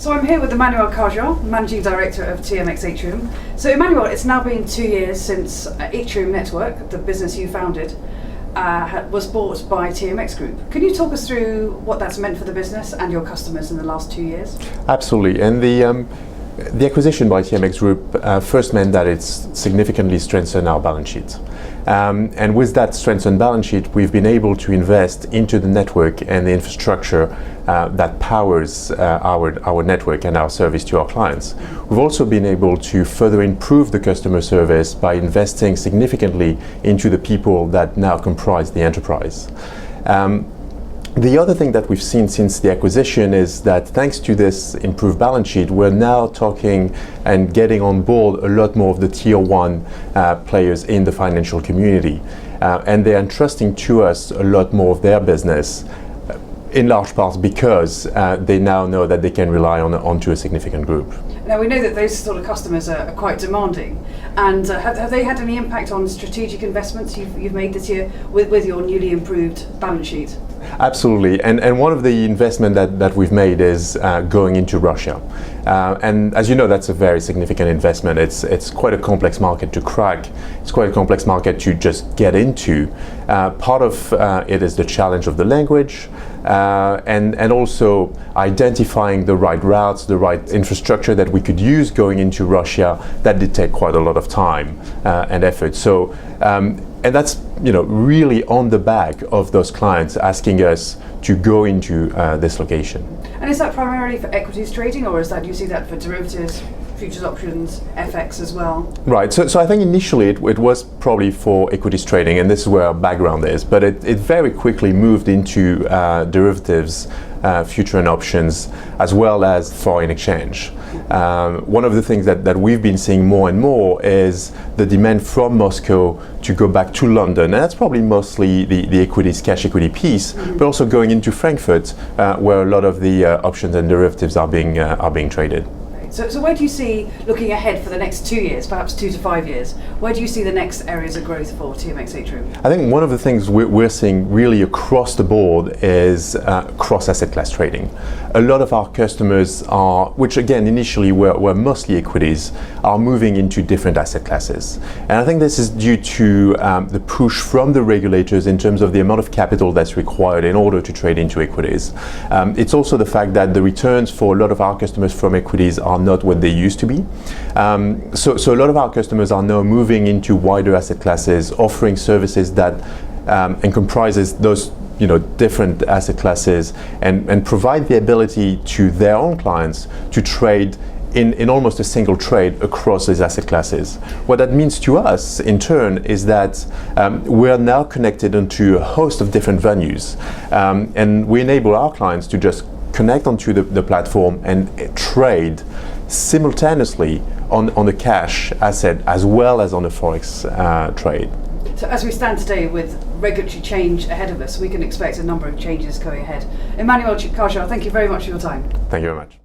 So I'm here with Emmanuel Carjat, Managing Director of TMX Atrium. So Emmanuel, it's now been 2 years since Atrium Network, the business you founded, was bought by TMX Group. Can you talk us through what that's meant for the business and your customers in the last 2 years? Absolutely, and the acquisition by TMX Group first meant that it's significantly strengthened our balance sheet. And with that strengthened balance sheet, we've been able to invest into the network and the infrastructure that powers our network and our service to our clients. We've also been able to further improve the customer service by investing significantly into the people that now comprise the enterprise. The other thing that we've seen since the acquisition is that thanks to this improved balance sheet, we're now talking and getting on board a lot more of the tier one players in the financial community. And they're entrusting to us a lot more of their business, in large part because they now know that they can rely onto a significant group. Now we know that those sort of customers are quite demanding, and have they had any impact on strategic investments you've made this year with your newly improved balance sheet? Absolutely, and one of the investment that we've made is going into Russia. And as you know, that's a very significant investment. It's quite a complex market to crack. It's quite a complex market to just get into. Part of it is the challenge of the language, and also identifying the right routes, the right infrastructure that we could use going into Russia. That did take quite a lot of time and effort. So. And that's really on the back of those clients asking us to go into this location. And is that primarily for equities trading, or do you see that for derivatives, futures, options, FX as well? Right. So I think initially it was probably for equities trading, and this is where our background is. But it very quickly moved into derivatives, future and options, as well as foreign exchange. One of the things that we've been seeing more and more is the demand from Moscow to go back to London, and that's probably mostly the equities, cash equity piece, but also going into Frankfurt, where a lot of the options and derivatives are being traded. So where do you see, looking ahead for the next 2 years, perhaps 2 to 5 years, where do you see the next areas of growth for TMX Atrium? I think one of the things we're seeing really across the board is cross-asset class trading. A lot of our customers are, which again initially were mostly equities, are moving into different asset classes. And I think this is due to the push from the regulators in terms of the amount of capital that's required in order to trade into equities. It's also the fact that the returns for a lot of our customers from equities are not what they used to be. So a lot of our customers are now moving into wider asset classes, offering services that and comprises those different asset classes and provide the ability to their own clients to trade in almost a single trade across these asset classes. What that means to us in turn is that we are now connected into a host of different venues, and we enable our clients to just connect onto the platform and trade simultaneously on the cash asset as well as on the forex trade. So as we stand today with regulatory change ahead of us, we can expect a number of changes going ahead. Emmanuel Carjat, thank you very much for your time. Thank you very much.